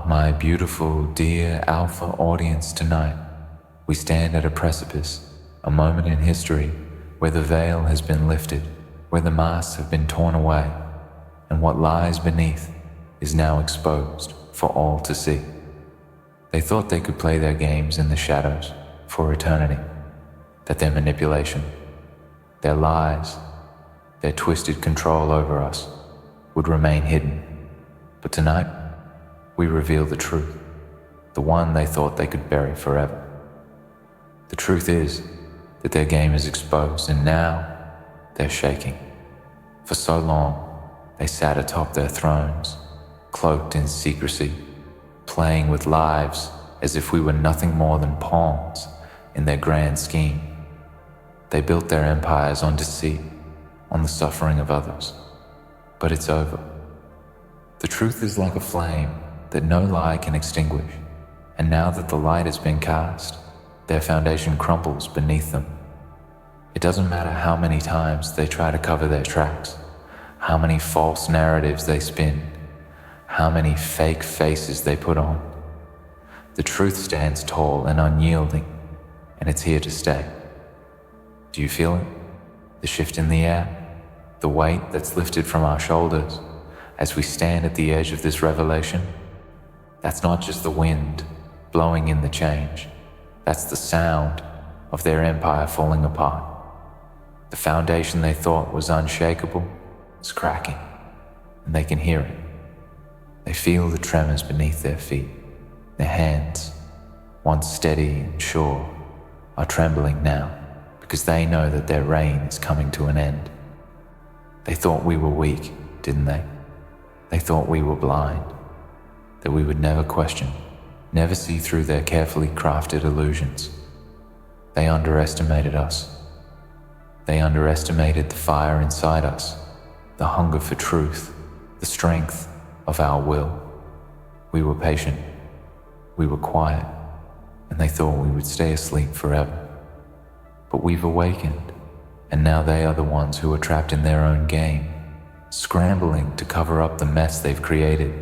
my beautiful, dear Alpha audience, tonight we stand at a precipice, a moment in history where the veil has been lifted, where the masks have been torn away, and what lies beneath is now exposed for all to see. They thought they could play their games in the shadows for eternity, that their manipulation, their lies, their twisted control over us would remain hidden. But tonight, we reveal the truth, the one they thought they could bury forever. The truth is that their game is exposed, and now they're shaking. For so long, they sat atop their thrones, cloaked in secrecy, playing with lives as if we were nothing more than pawns in their grand scheme. They built their empires on deceit, on the suffering of others. But it's over. The truth is like a flame that no lie can extinguish, and now that the light has been cast, their foundation crumbles beneath them. It doesn't matter how many times they try to cover their tracks, how many false narratives they spin, how many fake faces they put on. The truth stands tall and unyielding, and it's here to stay. Do you feel it? The shift in the air? The weight that's lifted from our shoulders as we stand at the edge of this revelation? That's not just the wind blowing in the change. That's the sound of their empire falling apart. The foundation they thought was unshakable is cracking, and they can hear it. They feel the tremors beneath their feet. Their hands, once steady and sure, are trembling now because they know that their reign is coming to an end. They thought we were weak, didn't they? They thought we were blind, that we would never question, never see through their carefully crafted illusions. They underestimated us. They underestimated the fire inside us, the hunger for truth, the strength of our will. We were patient, we were quiet, and they thought we would stay asleep forever. But we've awakened, and now they are the ones who are trapped in their own game, scrambling to cover up the mess they've created.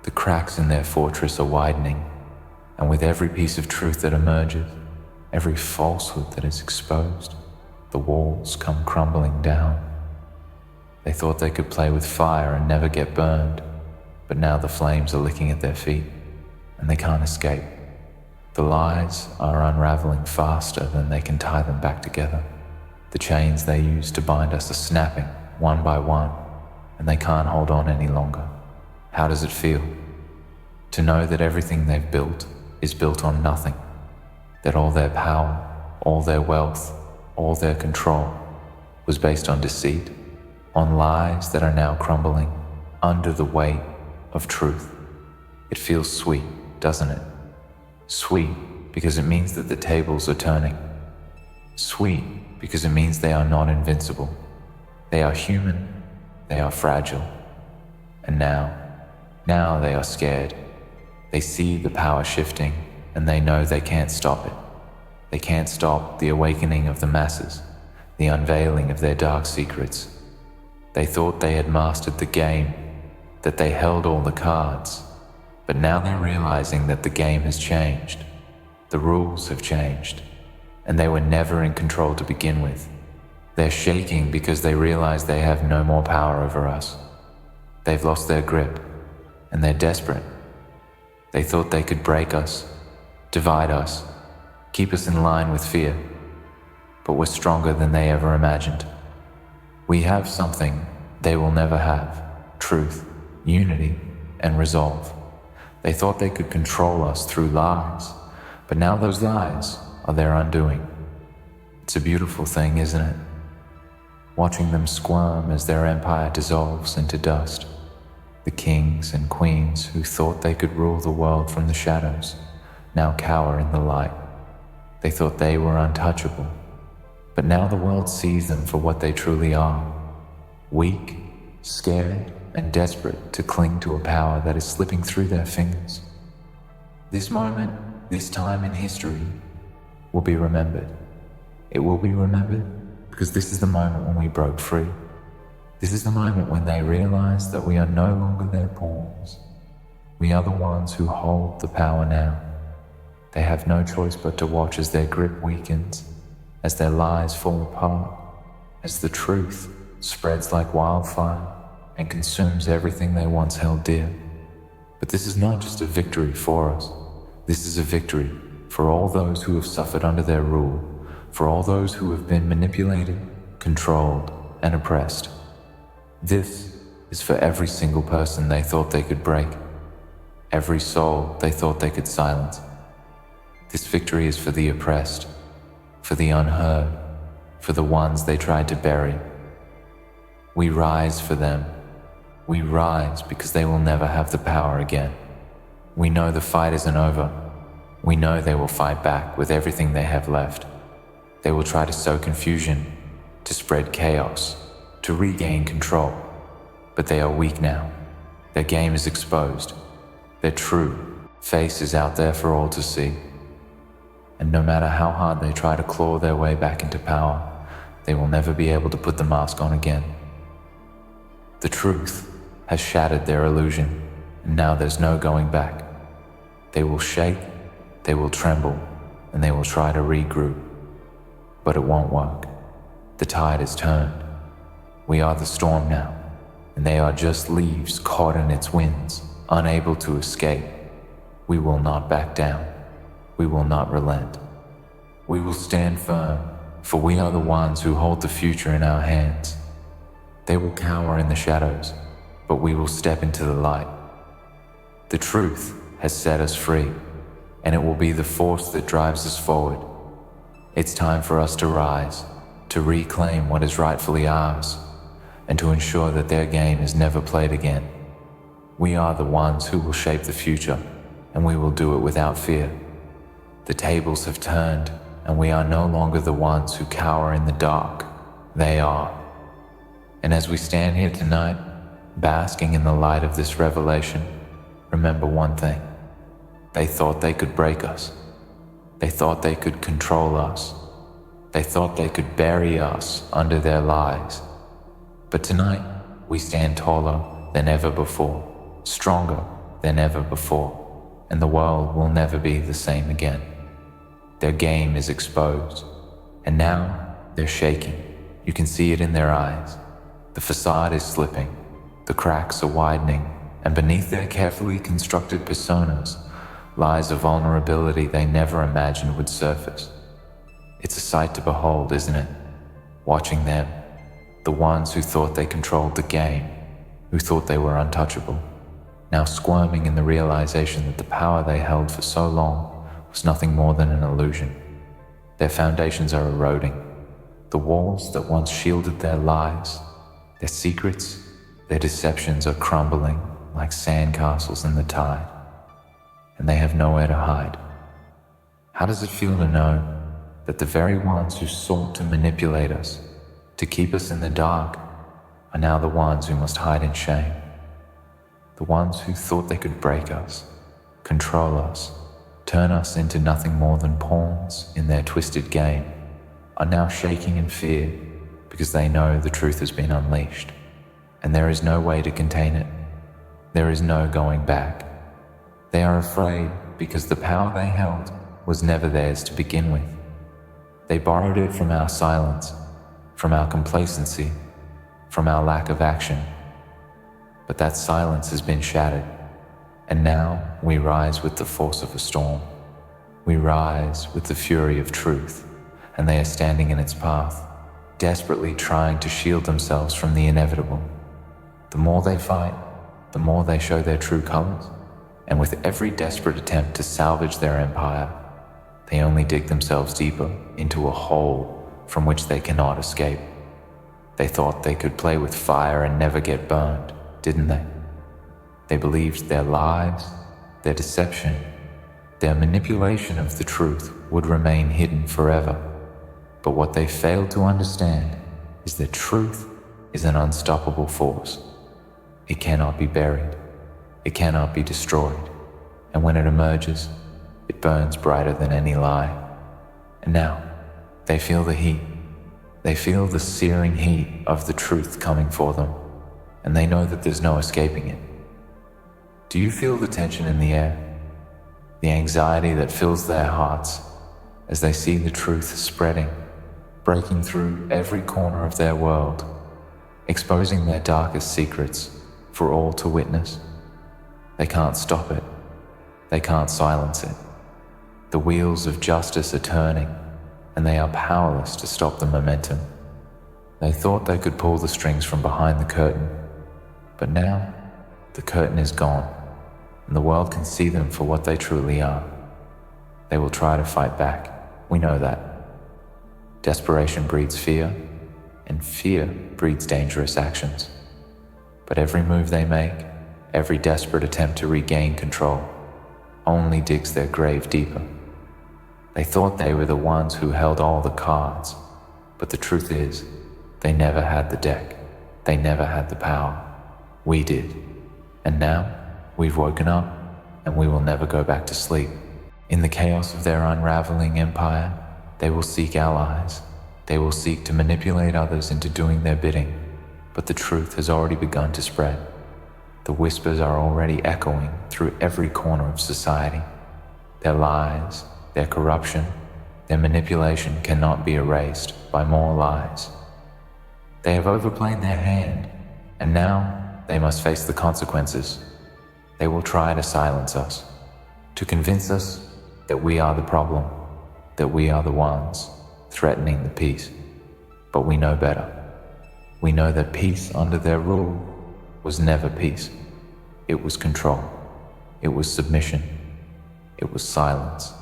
The cracks in their fortress are widening, and with every piece of truth that emerges, every falsehood that is exposed, the walls come crumbling down. They thought they could play with fire and never get burned, but now the flames are licking at their feet, and they can't escape. The lies are unraveling faster than they can tie them back together. The chains they use to bind us are snapping one by one, and they can't hold on any longer. How does it feel? To know that everything they've built is built on nothing, that all their power, all their wealth, all their control was based on deceit, on lies that are now crumbling under the weight of truth. It feels sweet, doesn't it? Sweet because it means that the tables are turning. Sweet because it means they are not invincible. They are human, they are fragile. And now they are scared. They see the power shifting, and they know they can't stop it. They can't stop the awakening of the masses, the unveiling of their dark secrets. They thought they had mastered the game, that they held all the cards, but now they're realizing that the game has changed. The rules have changed, and they were never in control to begin with. They're shaking because they realize they have no more power over us. They've lost their grip, and they're desperate. They thought they could break us, divide us, keep us in line with fear, but we're stronger than they ever imagined. We have something they will never have: truth, unity, and resolve. They thought they could control us through lies, but now those lies are their undoing. It's a beautiful thing, isn't it? Watching them squirm as their empire dissolves into dust. The kings and queens who thought they could rule the world from the shadows now cower in the light. They thought they were untouchable, but now the world sees them for what they truly are: weak, scared, and desperate to cling to a power that is slipping through their fingers. This moment, this time in history, will be remembered. It will be remembered because this is the moment when we broke free. This is the moment when they realized that we are no longer their pawns. We are the ones who hold the power now. They have no choice but to watch as their grip weakens, as their lies fall apart, as the truth spreads like wildfire and consumes everything they once held dear. But this is not just a victory for us. This is a victory for all those who have suffered under their rule, for all those who have been manipulated, controlled, and oppressed. This is for every single person they thought they could break, every soul they thought they could silence. This victory is for the oppressed, for the unheard, for the ones they tried to bury. We rise for them. We rise because they will never have the power again. We know the fight isn't over. We know they will fight back with everything they have left. They will try to sow confusion, to spread chaos, to regain control. But they are weak now. Their game is exposed. Their true face is out there for all to see. And no matter how hard they try to claw their way back into power, they will never be able to put the mask on again. The truth has shattered their illusion, and now there's no going back. They will shake, they will tremble, and they will try to regroup. But it won't work. The tide has turned. We are the storm now, and they are just leaves caught in its winds, unable to escape. We will not back down. We will not relent. We will stand firm, for we are the ones who hold the future in our hands. They will cower in the shadows, but we will step into the light. The truth has set us free, and it will be the force that drives us forward. It's time for us to rise, to reclaim what is rightfully ours, and to ensure that their game is never played again. We are the ones who will shape the future, and we will do it without fear. The tables have turned, and we are no longer the ones who cower in the dark. They are. And as we stand here tonight, basking in the light of this revelation, remember one thing. They thought they could break us. They thought they could control us. They thought they could bury us under their lies. But tonight, we stand taller than ever before, stronger than ever before, and the world will never be the same again. Their game is exposed, and now they're shaking. You can see it in their eyes. The facade is slipping, the cracks are widening, and beneath their carefully constructed personas lies a vulnerability they never imagined would surface. It's a sight to behold, isn't it? Watching them, the ones who thought they controlled the game, who thought they were untouchable, now squirming in the realization that the power they held for so long was nothing more than an illusion. Their foundations are eroding. The walls that once shielded their lies, their secrets, their deceptions are crumbling like sandcastles in the tide, and they have nowhere to hide. How does it feel to know that the very ones who sought to manipulate us, to keep us in the dark, are now the ones who must hide in shame? The ones who thought they could break us, control us, turn us into nothing more than pawns in their twisted game, are now shaking in fear because they know the truth has been unleashed, and there is no way to contain it. There is no going back. They are afraid because the power they held was never theirs to begin with. They borrowed it from our silence, from our complacency, from our lack of action. But that silence has been shattered, and now we rise with the force of a storm. We rise with the fury of truth, and they are standing in its path, desperately trying to shield themselves from the inevitable. The more they fight, the more they show their true colors, and with every desperate attempt to salvage their empire, they only dig themselves deeper into a hole from which they cannot escape. They thought they could play with fire and never get burned, didn't they? They believed their lies, their deception, their manipulation of the truth would remain hidden forever. But what they failed to understand is that truth is an unstoppable force. It cannot be buried. It cannot be destroyed. And when it emerges, it burns brighter than any lie. And now, they feel the heat. They feel the searing heat of the truth coming for them, and they know that there's no escaping it. Do you feel the tension in the air? The anxiety that fills their hearts as they see the truth spreading, breaking through every corner of their world, exposing their darkest secrets for all to witness. They can't stop it. They can't silence it. The wheels of justice are turning, and they are powerless to stop the momentum. They thought they could pull the strings from behind the curtain, but now the curtain is gone, and the world can see them for what they truly are. They will try to fight back. We know that. Desperation breeds fear, and fear breeds dangerous actions. But every move they make, every desperate attempt to regain control, only digs their grave deeper. They thought they were the ones who held all the cards, but the truth is, they never had the deck. They never had the power. We did. And now, we've woken up, and we will never go back to sleep. In the chaos of their unraveling empire, they will seek allies. They will seek to manipulate others into doing their bidding. But the truth has already begun to spread. The whispers are already echoing through every corner of society. Their lies, their corruption, their manipulation cannot be erased by more lies. They have overplayed their hand, and now they must face the consequences. They will try to silence us, to convince us that we are the problem, that we are the ones threatening the peace. But we know better. We know that peace under their rule was never peace. It was control. It was submission. It was silence.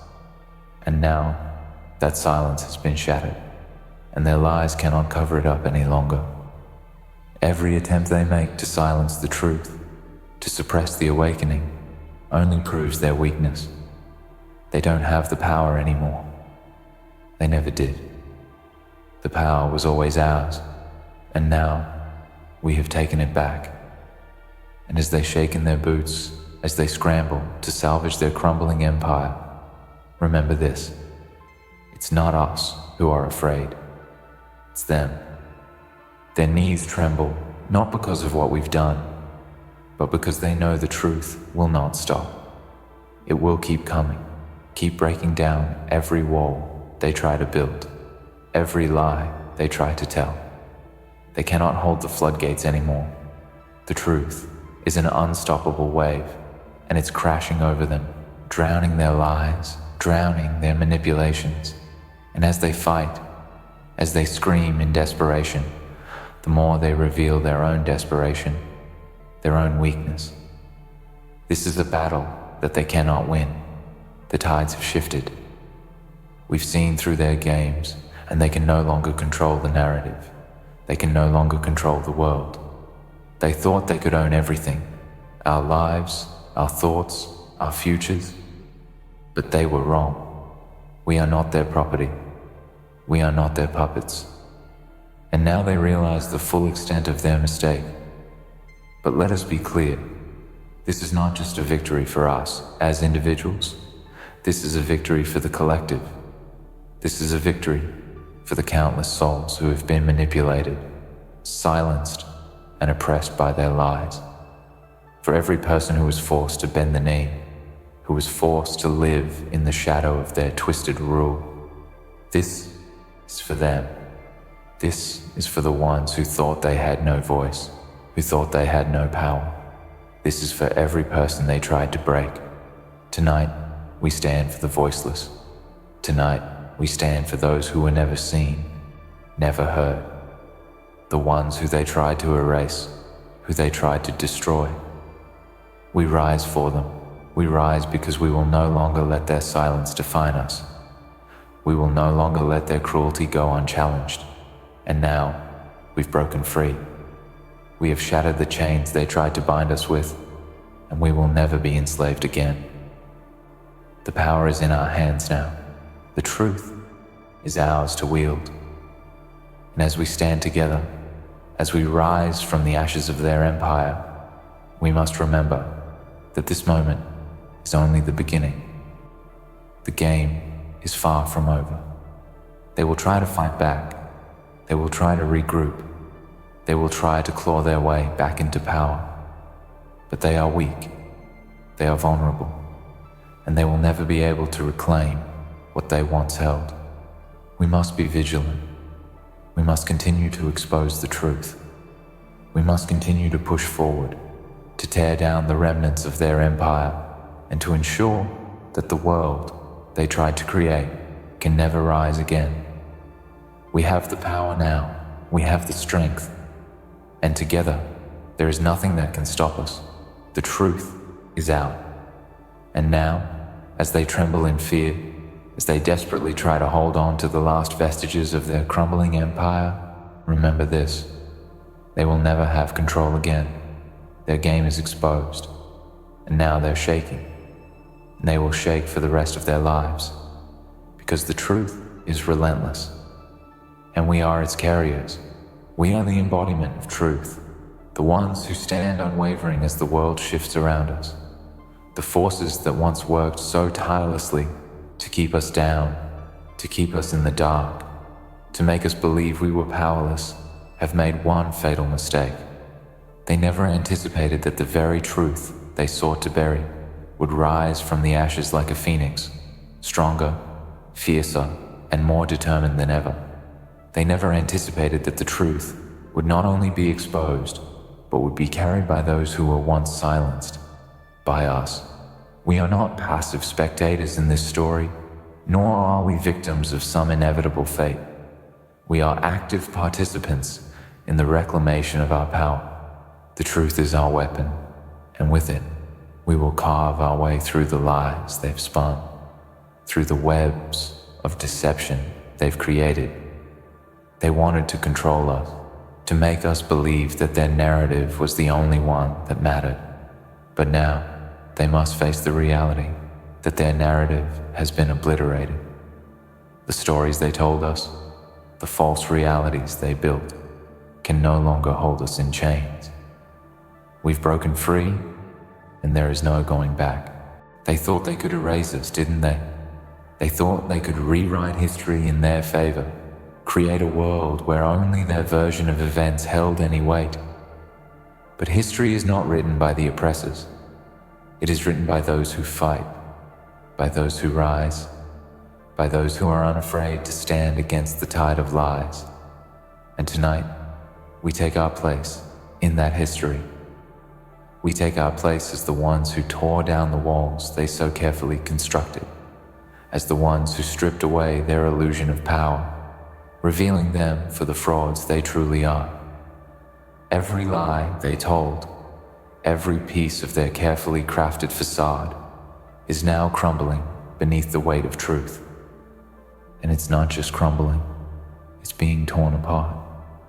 And now that silence has been shattered, and their lies cannot cover it up any longer. Every attempt they make to silence the truth, to suppress the awakening, only proves their weakness. They don't have the power anymore. They never did. The power was always ours, and now we have taken it back. And as they shake in their boots, as they scramble to salvage their crumbling empire, remember this: it's not us who are afraid, it's them. Their knees tremble, not because of what we've done, but because they know the truth will not stop. It will keep coming, keep breaking down every wall they try to build, every lie they try to tell. They cannot hold the floodgates anymore. The truth is an unstoppable wave, and it's crashing over them, drowning their lies, drowning their manipulations. And as they fight, as they scream in desperation, the more they reveal their own desperation, their own weakness. This is a battle that they cannot win. The tides have shifted. We've seen through their games, and they can no longer control the narrative. They can no longer control the world. They thought they could own everything, our lives, our thoughts, our futures. But they were wrong. We are not their property. We are not their puppets. And now they realize the full extent of their mistake. But let us be clear. This is not just a victory for us as individuals. This is a victory for the collective. This is a victory for the countless souls who have been manipulated, silenced, and oppressed by their lies. For every person who was forced to bend the knee, who was forced to live in the shadow of their twisted rule. This is for them. This is for the ones who thought they had no voice, who thought they had no power. This is for every person they tried to break. Tonight, we stand for the voiceless. Tonight, we stand for those who were never seen, never heard. The ones who they tried to erase, who they tried to destroy. We rise for them. We rise because we will no longer let their silence define us. We will no longer let their cruelty go unchallenged. And now, we've broken free. We have shattered the chains they tried to bind us with, and we will never be enslaved again. The power is in our hands now. The truth is ours to wield. And as we stand together, as we rise from the ashes of their empire, we must remember that this moment is only the beginning. The game is far from over. They will try to fight back. They will try to regroup. They will try to claw their way back into power. But they are weak. They are vulnerable, and they will never be able to reclaim what they once held. We must be vigilant. We must continue to expose the truth. We must continue to push forward, to tear down the remnants of their empire, and to ensure that the world they tried to create can never rise again. We have the power now, we have the strength, and together there is nothing that can stop us. The truth is out. And now, as they tremble in fear, as they desperately try to hold on to the last vestiges of their crumbling empire, remember this: they will never have control again. Their game is exposed, and now they're shaking. And they will shake for the rest of their lives, because the truth is relentless, and we are its carriers. We are the embodiment of truth, the ones who stand unwavering as the world shifts around us. The forces that once worked so tirelessly to keep us down, to keep us in the dark, to make us believe we were powerless, have made one fatal mistake. They never anticipated that the very truth they sought to bury would rise from the ashes like a phoenix, stronger, fiercer, and more determined than ever. They never anticipated that the truth would not only be exposed, but would be carried by those who were once silenced, by us. We are not passive spectators in this story, nor are we victims of some inevitable fate. We are active participants in the reclamation of our power. The truth is our weapon, and with it, we will carve our way through the lies they've spun, through the webs of deception they've created. They wanted to control us, to make us believe that their narrative was the only one that mattered. But now, they must face the reality that their narrative has been obliterated. The stories they told us, the false realities they built, can no longer hold us in chains. We've broken free, and there is no going back. They thought they could erase us, didn't they? They thought they could rewrite history in their favor, create a world where only their version of events held any weight. But history is not written by the oppressors. It is written by those who fight, by those who rise, by those who are unafraid to stand against the tide of lies. And tonight, we take our place in that history. We take our place as the ones who tore down the walls they so carefully constructed, as the ones who stripped away their illusion of power, revealing them for the frauds they truly are. Every lie they told, every piece of their carefully crafted facade, is now crumbling beneath the weight of truth. And it's not just crumbling, it's being torn apart,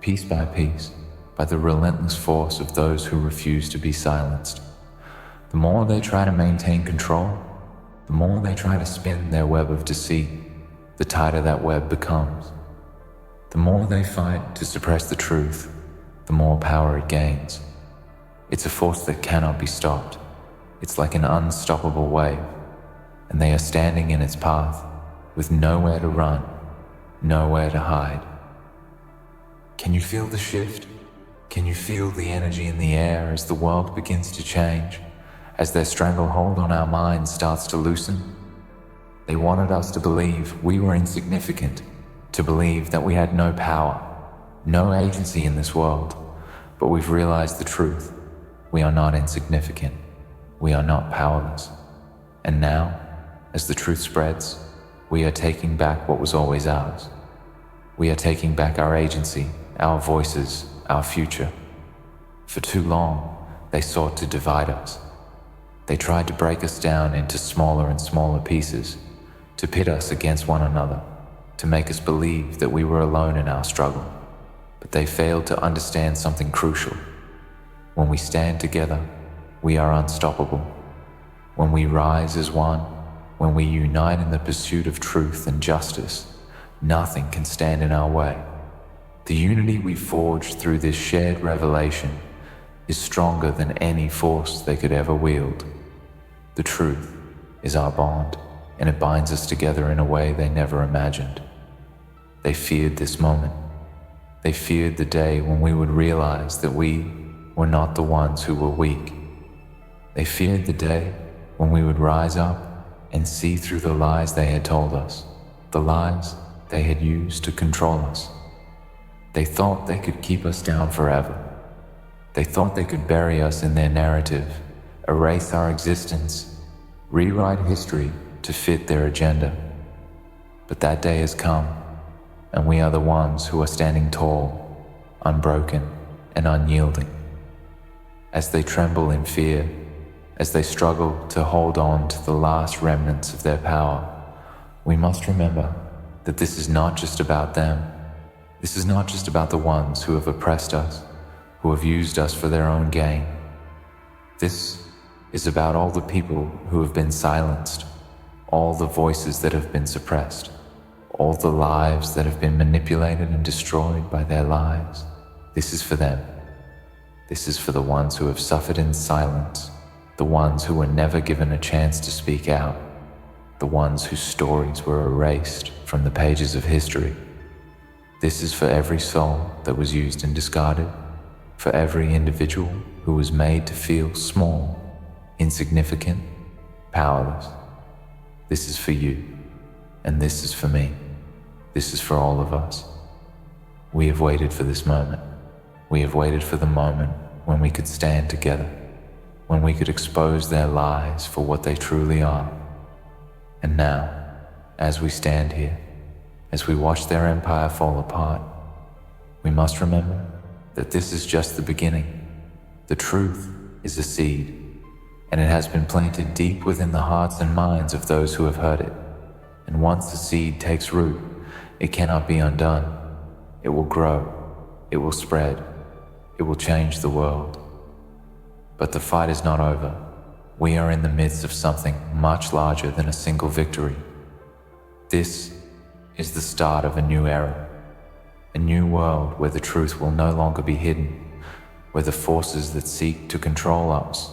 piece by piece, by the relentless force of those who refuse to be silenced. The more they try to maintain control, the more they try to spin their web of deceit, the tighter that web becomes. The more they fight to suppress the truth, the more power it gains. It's a force that cannot be stopped. It's like an unstoppable wave, and they are standing in its path with nowhere to run, nowhere to hide. Can you feel the shift? Can you feel the energy in the air as the world begins to change, as their stranglehold on our minds starts to loosen? They wanted us to believe we were insignificant, to believe that we had no power, no agency in this world. But we've realized the truth. We are not insignificant. We are not powerless. And now, as the truth spreads, we are taking back what was always ours. We are taking back our agency, our voices, our future. For too long, they sought to divide us. They tried to break us down into smaller and smaller pieces, to pit us against one another, to make us believe that we were alone in our struggle. But they failed to understand something crucial. When we stand together, we are unstoppable. When we rise as one, when we unite in the pursuit of truth and justice, nothing can stand in our way. The unity we forge through this shared revelation is stronger than any force they could ever wield. The truth is our bond, and it binds us together in a way they never imagined. They feared this moment. They feared the day when we would realize that we were not the ones who were weak. They feared the day when we would rise up and see through the lies they had told us, the lies they had used to control us. They thought they could keep us down forever. They thought they could bury us in their narrative, erase our existence, rewrite history to fit their agenda. But that day has come, and we are the ones who are standing tall, unbroken, and unyielding. As they tremble in fear, as they struggle to hold on to the last remnants of their power, we must remember that this is not just about them. This is not just about the ones who have oppressed us, who have used us for their own gain. This is about all the people who have been silenced, all the voices that have been suppressed, all the lives that have been manipulated and destroyed by their lies. This is for them. This is for the ones who have suffered in silence, the ones who were never given a chance to speak out, the ones whose stories were erased from the pages of history. This is for every soul that was used and discarded, for every individual who was made to feel small, insignificant, powerless. This is for you, and this is for me. This is for all of us. We have waited for this moment. We have waited for the moment when we could stand together, when we could expose their lies for what they truly are. And now, as we stand here, as we watch their empire fall apart, we must remember that this is just the beginning. The truth is a seed, and it has been planted deep within the hearts and minds of those who have heard it. And once the seed takes root, it cannot be undone. It will grow, it will spread, it will change the world. But the fight is not over. We are in the midst of something much larger than a single victory. This is the start of a new era, a new world where the truth will no longer be hidden, where the forces that seek to control us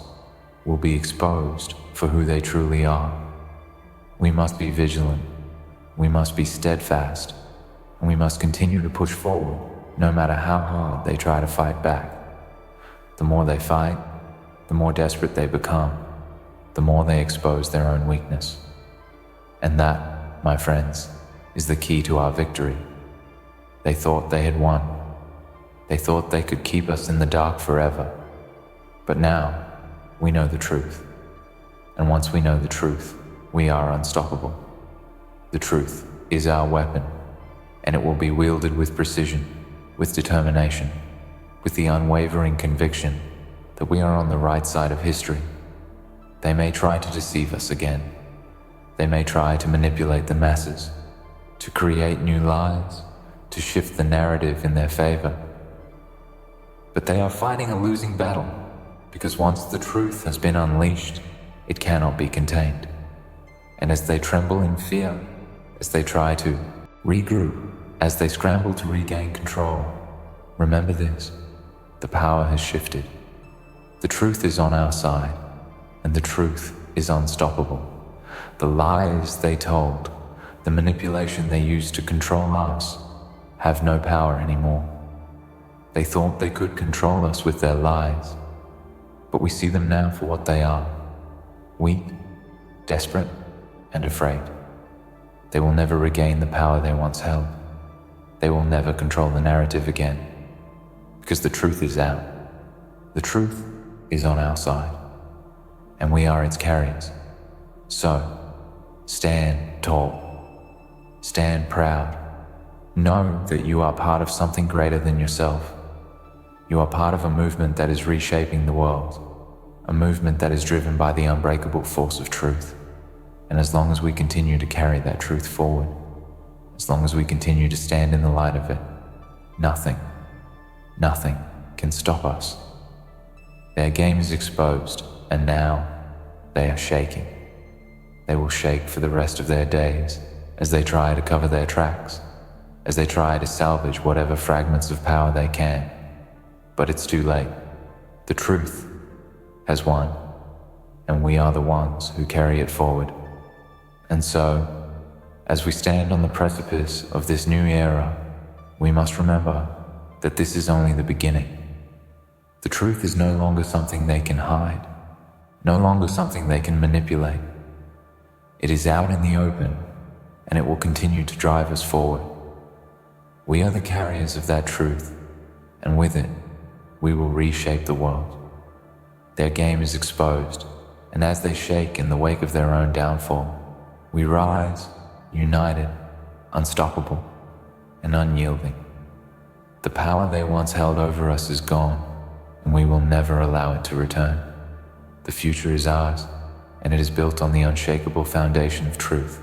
will be exposed for who they truly are. We must be vigilant, we must be steadfast, and we must continue to push forward no matter how hard they try to fight back. The more they fight, the more desperate they become, the more they expose their own weakness. And that, my friends, is the key to our victory. They thought they had won. They thought they could keep us in the dark forever. But now, we know the truth. And once we know the truth, we are unstoppable. The truth is our weapon, and it will be wielded with precision, with determination, with the unwavering conviction that we are on the right side of history. They may try to deceive us again. They may try to manipulate the masses, to create new lies, to shift the narrative in their favor. But they are fighting a losing battle, because once the truth has been unleashed, it cannot be contained. And as they tremble in fear, as they try to regroup, as they scramble to regain control, remember this: the power has shifted. The truth is on our side, and the truth is unstoppable. The lies they told, the manipulation they used to control us, have no power anymore. They thought they could control us with their lies, but we see them now for what they are: weak, desperate, and afraid. They will never regain the power they once held. They will never control the narrative again, because the truth is out. The truth is on our side, and we are its carriers. So, stand tall, stand proud. Know that you are part of something greater than yourself. You are part of a movement that is reshaping the world, a movement that is driven by the unbreakable force of truth. And as long as we continue to carry that truth forward, as long as we continue to stand in the light of it, nothing can stop us. Their game is exposed, and now they are shaking. They will shake for the rest of their days as they try to cover their tracks, as they try to salvage whatever fragments of power they can. But it's too late. The truth has won, and we are the ones who carry it forward. And so, as we stand on the precipice of this new era, we must remember that this is only the beginning. The truth is no longer something they can hide. no longer something they can manipulate. It is out in the open, and it will continue to drive us forward. We are the carriers of that truth, and with it, we will reshape the world. Their game is exposed, and as they shake in the wake of their own downfall, we rise, united, unstoppable, and unyielding. The power they once held over us is gone, and we will never allow it to return. The future is ours, and it is built on the unshakable foundation of truth.